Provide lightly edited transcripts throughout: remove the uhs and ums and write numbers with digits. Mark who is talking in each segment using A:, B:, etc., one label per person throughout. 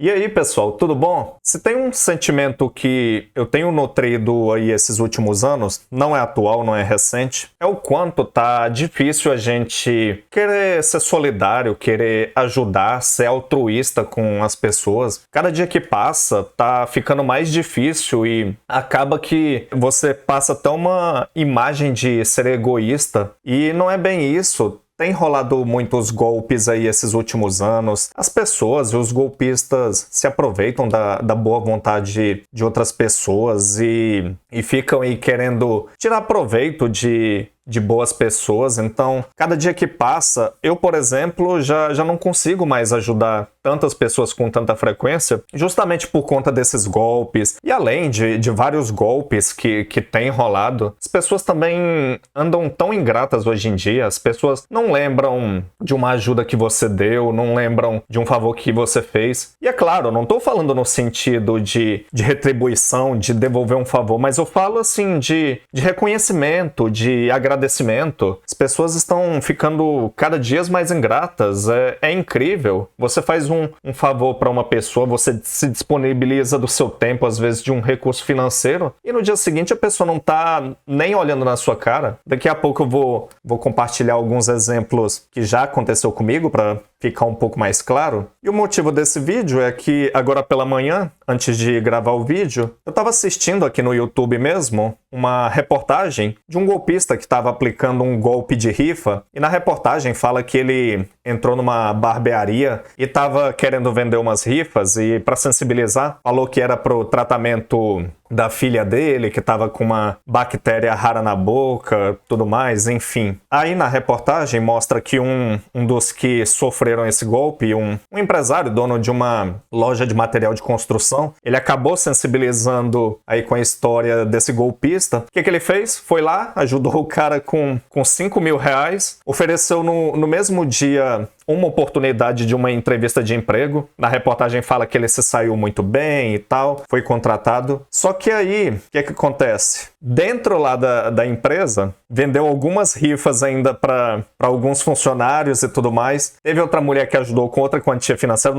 A: E aí, pessoal, tudo bom? Se tem um sentimento que eu tenho nutrido aí esses últimos anos, não é atual, não é recente, é o quanto tá difícil a gente querer ser solidário, querer ajudar, ser altruísta com as pessoas. Cada dia que passa, tá ficando mais difícil e acaba que você passa até uma imagem de ser egoísta e não é bem isso. Tem rolado muitos golpes aí esses últimos anos. As pessoas e os golpistas se aproveitam da boa vontade de outras pessoas e ficam aí querendo tirar proveito de boas pessoas. Então, cada dia que passa, eu, por exemplo, já não consigo mais ajudar tantas pessoas com tanta frequência, justamente por conta desses golpes. E além de vários golpes que tem rolado, as pessoas também andam tão ingratas hoje em dia. As pessoas não lembram de uma ajuda que você deu, não lembram de um favor que você fez. E é claro, eu não tô falando no sentido de retribuição, de devolver um favor, mas eu falo assim de reconhecimento, de agradecimento. As pessoas estão ficando cada dia mais ingratas. É incrível. Você faz um favor para uma pessoa, você se disponibiliza do seu tempo, às vezes de um recurso financeiro, e no dia seguinte a pessoa não tá nem olhando na sua cara. Daqui a pouco eu vou compartilhar alguns exemplos que já aconteceu comigo para ficar um pouco mais claro. E o motivo desse vídeo é que agora pela manhã, antes de gravar o vídeo, eu estava assistindo aqui no YouTube mesmo uma reportagem de um golpista que estava aplicando um golpe de rifa, e na reportagem fala que ele entrou numa barbearia e estava querendo vender umas rifas e, para sensibilizar, falou que era pro tratamento da filha dele, que estava com uma bactéria rara na boca, tudo mais, enfim. Aí na reportagem mostra que um dos que sofreram esse golpe, um empresário, dono de uma loja de material de construção, ele acabou sensibilizando aí com a história desse golpista. O que ele fez? Foi lá, ajudou o cara com 5 mil reais, ofereceu no mesmo dia uma oportunidade de uma entrevista de emprego. Na reportagem fala que ele se saiu muito bem e tal, foi contratado. Só que aí, o que acontece? Dentro lá da empresa, vendeu algumas rifas ainda para alguns funcionários e tudo mais. Teve outra mulher que ajudou com outra quantia financeira,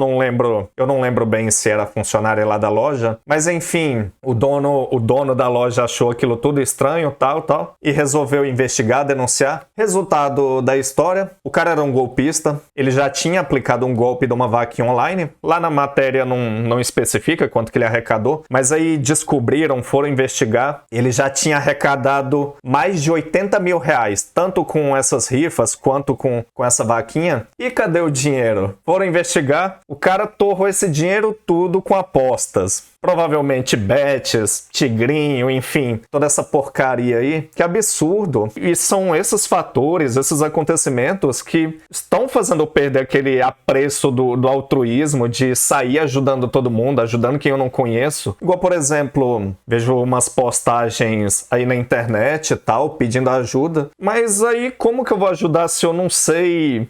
A: eu não lembro bem se era funcionária lá da loja, mas enfim, o dono da loja achou aquilo tudo estranho, tal, e resolveu investigar, denunciar. Resultado da história, o cara era um golpista. Ele já tinha aplicado um golpe de uma vaquinha online. Lá na matéria não especifica quanto que ele arrecadou, mas aí descobriram, foram investigar. Ele já tinha arrecadado mais de 80 mil reais, tanto com essas rifas quanto com essa vaquinha. E cadê o dinheiro? Foram investigar, o cara torrou esse dinheiro tudo com apostas. Provavelmente bets, tigrinho, enfim, toda essa porcaria aí. Que absurdo. E são esses fatores, esses acontecimentos que estão fazendo eu perder aquele apreço do altruísmo, de sair ajudando todo mundo, ajudando quem eu não conheço. Igual, por exemplo, vejo umas postagens aí na internet e tal, pedindo ajuda. Mas aí, como que eu vou ajudar se eu não sei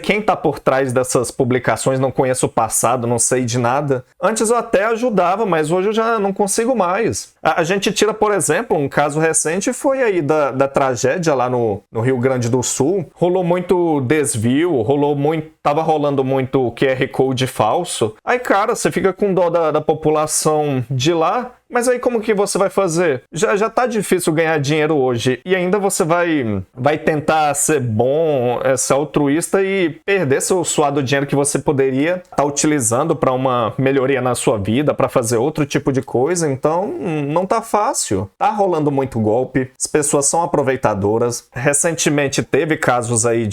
A: quem tá por trás dessas publicações, não conheço o passado, não sei de nada? Antes eu até ajudava, mas hoje eu já não consigo mais. A gente tira, por exemplo, um caso recente, foi aí da tragédia lá no Rio Grande do Sul. Rolou muito desvio, tava rolando muito QR Code falso. Aí, cara, você fica com dó da população de lá. Mas aí como que você vai fazer? Já tá difícil ganhar dinheiro hoje e ainda você vai tentar ser bom, ser altruísta e perder seu suado dinheiro que você poderia estar utilizando para uma melhoria na sua vida, para fazer outro tipo de coisa. Então não tá fácil. Tá rolando muito golpe, as pessoas são aproveitadoras. Recentemente teve casos aí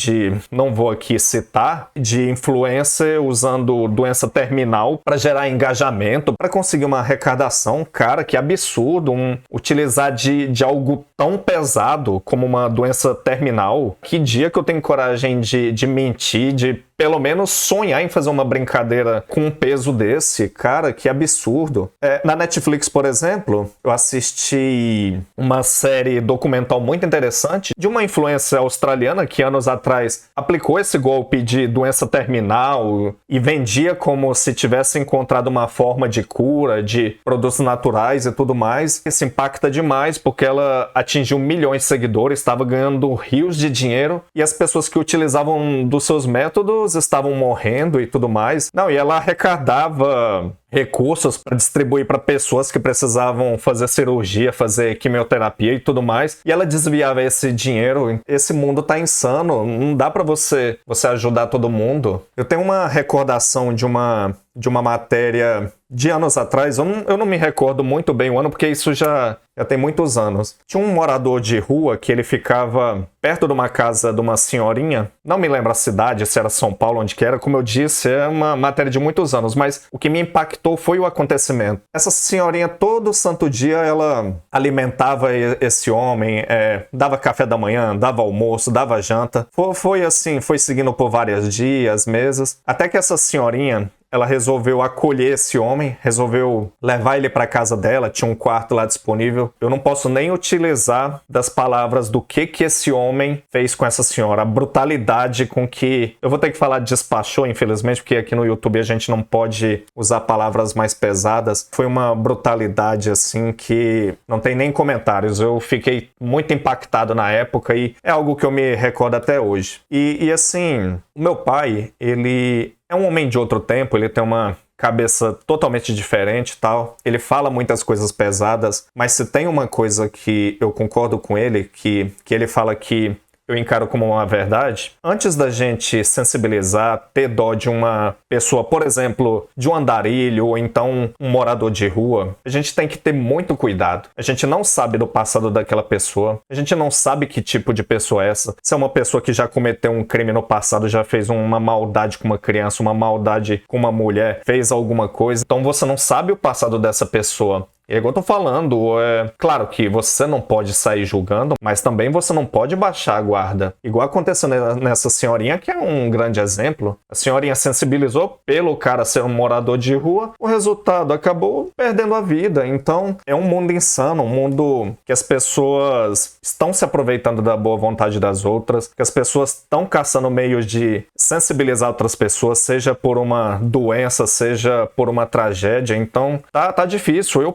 A: não vou aqui citar, de influencer usando doença terminal para gerar engajamento, para conseguir uma arrecadação. Cara, que absurdo utilizar de algo tão pesado como uma doença terminal. Que dia que eu tenho coragem de mentir, de pelo menos sonhar em fazer uma brincadeira com um peso desse? Cara, que absurdo. Na Netflix, por exemplo, eu assisti uma série documental muito interessante de uma influencer australiana que anos atrás aplicou esse golpe de doença terminal e vendia como se tivesse encontrado uma forma de cura, de produtos naturais e tudo mais. Isso impacta demais porque ela atingiu milhões de seguidores, estava ganhando rios de dinheiro e as pessoas que utilizavam dos seus métodos estavam morrendo e tudo mais. Não, e ela arrecadava recursos para distribuir para pessoas que precisavam fazer cirurgia, fazer quimioterapia e tudo mais. E ela desviava esse dinheiro. Esse mundo tá insano, não dá para você ajudar todo mundo. Eu tenho uma recordação de uma matéria de anos atrás, eu não me recordo muito bem o ano, porque isso já tem muitos anos. Tinha um morador de rua que ele ficava perto de uma casa de uma senhorinha, não me lembro a cidade, se era São Paulo, onde que era, como eu disse, é uma matéria de muitos anos, mas o que me impactou foi o acontecimento. Essa senhorinha, todo santo dia, ela alimentava esse homem, dava café da manhã, dava almoço, dava janta. Foi assim, foi seguindo por vários dias, meses, até que essa senhorinha, ela resolveu acolher esse homem, resolveu levar ele para casa dela, tinha um quarto lá disponível. Eu não posso nem utilizar das palavras do que esse homem fez com essa senhora, a brutalidade com que... Eu vou ter que falar despachou, infelizmente, porque aqui no YouTube a gente não pode usar palavras mais pesadas. Foi uma brutalidade, assim, que não tem nem comentários. Eu fiquei muito impactado na época e é algo que eu me recordo até hoje. E assim, o meu pai, ele é um homem de outro tempo, ele tem uma cabeça totalmente diferente e tal. Ele fala muitas coisas pesadas, mas se tem uma coisa que eu concordo com ele, que ele fala que eu encaro como uma verdade, antes da gente sensibilizar, ter dó de uma pessoa, por exemplo, de um andarilho ou então um morador de rua, a gente tem que ter muito cuidado. A gente não sabe do passado daquela pessoa, a gente não sabe que tipo de pessoa é essa. Se é uma pessoa que já cometeu um crime no passado, já fez uma maldade com uma criança, uma maldade com uma mulher, fez alguma coisa, então você não sabe o passado dessa pessoa. E igual eu tô falando, claro que você não pode sair julgando, mas também você não pode baixar a guarda. Igual aconteceu nessa senhorinha, que é um grande exemplo. A senhorinha sensibilizou pelo cara ser um morador de rua, o resultado acabou perdendo a vida. Então, é um mundo insano, um mundo que as pessoas estão se aproveitando da boa vontade das outras, que as pessoas estão caçando meios de sensibilizar outras pessoas, seja por uma doença, seja por uma tragédia. Então, tá difícil. Eu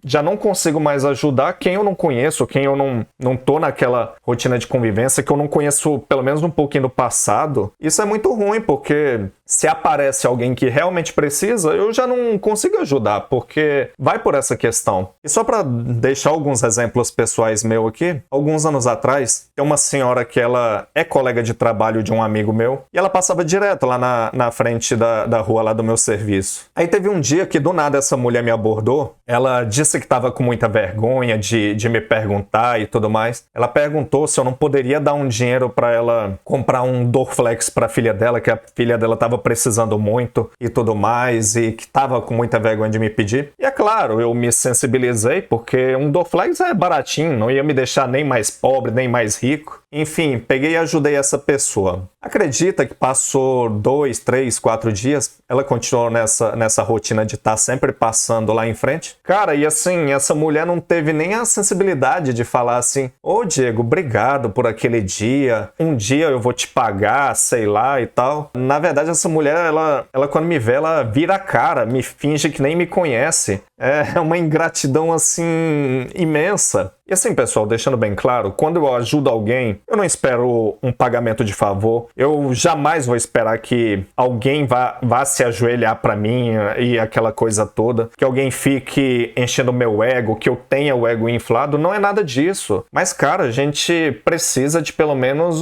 A: já não consigo mais ajudar quem eu não conheço, quem eu não tô naquela rotina de convivência, que eu não conheço pelo menos um pouquinho do passado. Isso é muito ruim, porque se aparece alguém que realmente precisa, eu já não consigo ajudar, porque vai por essa questão. E só para deixar alguns exemplos pessoais meus aqui, alguns anos atrás, tem uma senhora que ela é colega de trabalho de um amigo meu, e ela passava direto lá na frente da rua lá do meu serviço. Aí teve um dia que do nada essa mulher me abordou, ela disse que estava com muita vergonha de me perguntar e tudo mais. Ela perguntou se eu não poderia dar um dinheiro para ela comprar um Dorflex para a filha dela, que a filha dela estava precisando muito e tudo mais, e que estava com muita vergonha de me pedir. E é claro, eu me sensibilizei, porque um Dorflex é baratinho, não ia me deixar nem mais pobre, nem mais rico. Enfim, peguei e ajudei essa pessoa. Acredita que passou 2, 3, 4 dias, ela continuou nessa rotina de estar sempre passando lá em frente? Cara, e assim, essa mulher não teve nem a sensibilidade de falar assim: ô Diego, obrigado por aquele dia, um dia eu vou te pagar, sei lá e tal. Na verdade, essa mulher, ela quando me vê, ela vira a cara, me finge que nem me conhece. É uma ingratidão assim imensa. E assim, pessoal, deixando bem claro, quando eu ajudo alguém, eu não espero um pagamento de favor. Eu jamais vou esperar que alguém vá se ajoelhar pra mim e aquela coisa toda. Que alguém fique enchendo o meu ego, que eu tenha o ego inflado. Não é nada disso. Mas, cara, a gente precisa de pelo menos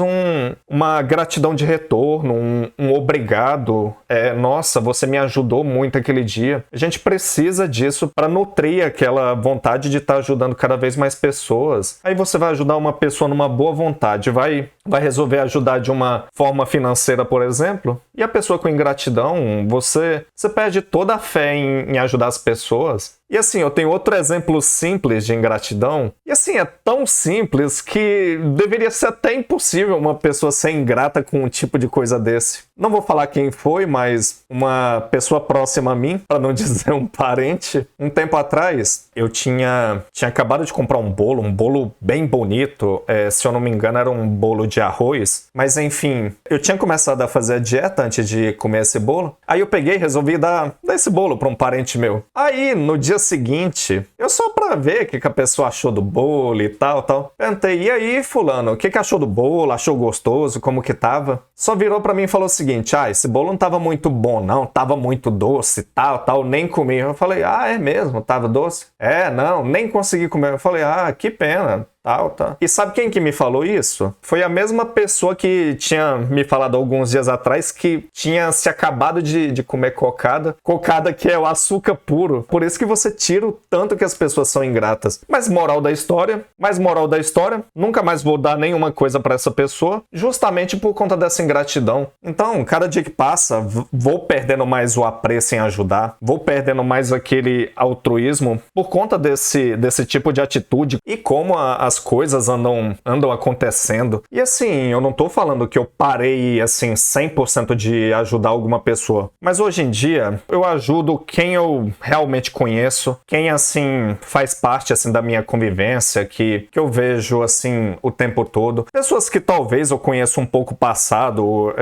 A: uma gratidão de retorno, um obrigado. Nossa, você me ajudou muito aquele dia. A gente precisa disso para nutrir aquela vontade de estar ajudando cada vez mais pessoas. Aí você vai ajudar uma pessoa numa boa vontade, vai resolver ajudar de uma forma financeira, por exemplo, e a pessoa com ingratidão, você perde toda a fé em ajudar as pessoas. E assim, eu tenho outro exemplo simples de ingratidão, e assim, é tão simples que deveria ser até impossível uma pessoa ser ingrata com um tipo de coisa desse. Não vou falar quem foi, mas uma pessoa próxima a mim, para não dizer um parente. Um tempo atrás, eu tinha acabado de comprar um bolo bem bonito, se eu não me engano era um bolo de arroz, mas enfim, eu tinha começado a fazer a dieta antes de comer esse bolo, aí eu peguei e resolvi dar mandei esse bolo pra um parente meu. Aí, no dia seguinte, eu só pra ver o que a pessoa achou do bolo e tal. Perguntei, e aí, fulano, o que achou do bolo? Achou gostoso? Como que tava? Só virou pra mim e falou o seguinte, esse bolo não tava muito bom não, tava muito doce, tal, nem comi. Eu falei, é mesmo? Tava doce? Não, nem consegui comer. Eu falei, que pena. Tá. E sabe quem que me falou isso? Foi a mesma pessoa que tinha me falado alguns dias atrás que tinha se acabado de comer cocada. Cocada que é o açúcar puro. Por isso que você tira o tanto que as pessoas são ingratas. Mas moral da história, nunca mais vou dar nenhuma coisa pra essa pessoa, justamente por conta dessa ingratidão. Então, cada dia que passa, vou perdendo mais o apreço em ajudar, vou perdendo mais aquele altruísmo por conta desse tipo de atitude e como as coisas andam acontecendo. E assim, eu não tô falando que eu parei, assim, 100% de ajudar alguma pessoa. Mas hoje em dia, eu ajudo quem eu realmente conheço, quem, assim, faz parte, assim, da minha convivência, que eu vejo, assim, o tempo todo. Pessoas que talvez eu conheça um pouco passado,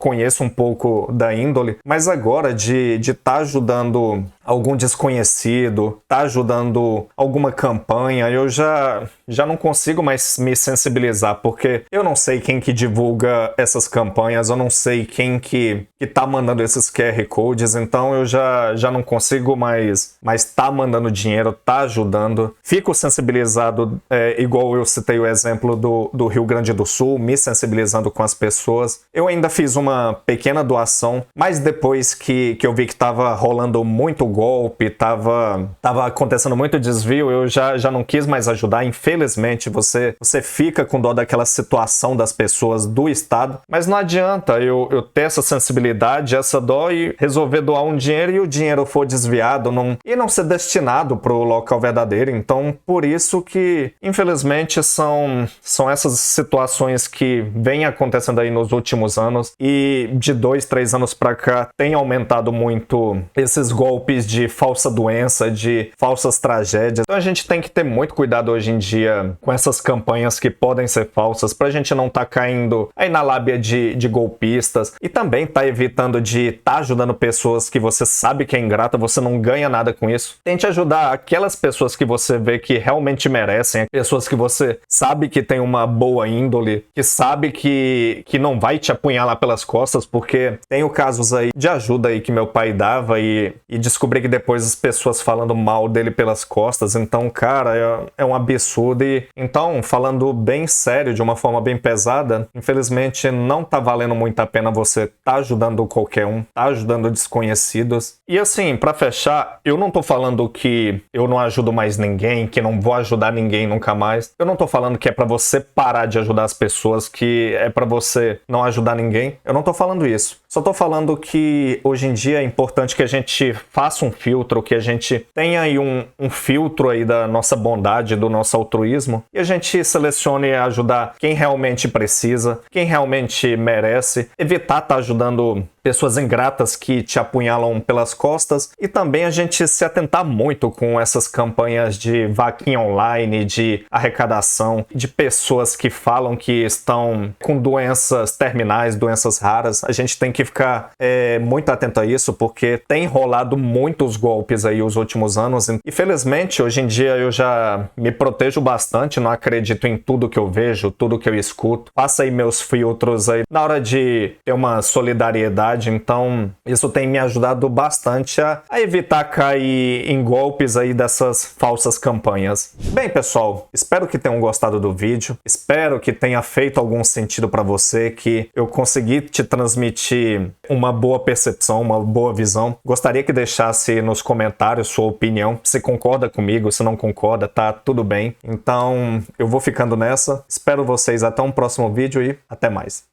A: conheço um pouco da índole, mas agora de estar ajudando algum desconhecido, tá ajudando alguma campanha, eu já não consigo mais me sensibilizar, porque eu não sei quem que divulga essas campanhas, eu não sei quem que tá mandando esses QR Codes, então eu já não consigo mais tá mandando dinheiro, tá ajudando. Fico sensibilizado, igual eu citei o exemplo do Rio Grande do Sul, me sensibilizando com as pessoas. Eu ainda fiz uma pequena doação, mas depois que eu vi que tava rolando muito golpe, tava acontecendo muito desvio, eu já não quis mais ajudar. Infelizmente, você fica com dó daquela situação das pessoas do Estado, mas não adianta eu ter essa sensibilidade, essa dó e resolver doar um dinheiro e o dinheiro for desviado e não ser destinado para o local verdadeiro. Então, por isso que, infelizmente, são essas situações que vêm acontecendo aí nos últimos anos e de 2, 3 anos para cá tem aumentado muito esses golpes de falsa doença, de falsas tragédias. Então a gente tem que ter muito cuidado hoje em dia com essas campanhas que podem ser falsas, pra gente não tá caindo aí na lábia de golpistas e também tá evitando de tá ajudando pessoas que você sabe que é ingrata, você não ganha nada com isso. Tente ajudar aquelas pessoas que você vê que realmente merecem, pessoas que você sabe que tem uma boa índole, que sabe que não vai te apunhalar pelas costas, porque tenho casos aí de ajuda aí que meu pai dava e descobri que depois as pessoas falando mal dele pelas costas. Então, cara, é um absurdo. E então, falando bem sério, de uma forma bem pesada, infelizmente não tá valendo muito a pena você tá ajudando qualquer um, tá ajudando desconhecidos. E assim, pra fechar, eu não tô falando que eu não ajudo mais ninguém, que não vou ajudar ninguém nunca mais. Eu não tô falando que é pra você parar de ajudar as pessoas, que é pra você não ajudar ninguém. Eu não tô falando isso. Só tô falando que hoje em dia é importante que a gente faça um filtro, que a gente tenha aí um filtro aí da nossa bondade, do nosso altruísmo, e a gente selecione ajudar quem realmente precisa, quem realmente merece, evitar estar ajudando pessoas ingratas que te apunhalam pelas costas, e também a gente se atentar muito com essas campanhas de vaquinha online, de arrecadação, de pessoas que falam que estão com doenças terminais, doenças raras. A gente tem que ficar muito atento a isso, porque tem rolado muitos golpes aí os últimos anos. Infelizmente, hoje em dia eu já me protejo bastante, não acredito em tudo que eu vejo, tudo que eu escuto. Faço aí meus filtros aí na hora de ter uma solidariedade. Então, isso tem me ajudado bastante a evitar cair em golpes aí dessas falsas campanhas. Bem, pessoal, espero que tenham gostado do vídeo, espero que tenha feito algum sentido para você, que eu consegui te transmitir uma boa percepção, uma boa visão. Gostaria que deixasse nos comentários sua opinião, se concorda comigo, se não concorda, tá tudo bem. Então, eu vou ficando nessa, espero vocês até um próximo vídeo e até mais.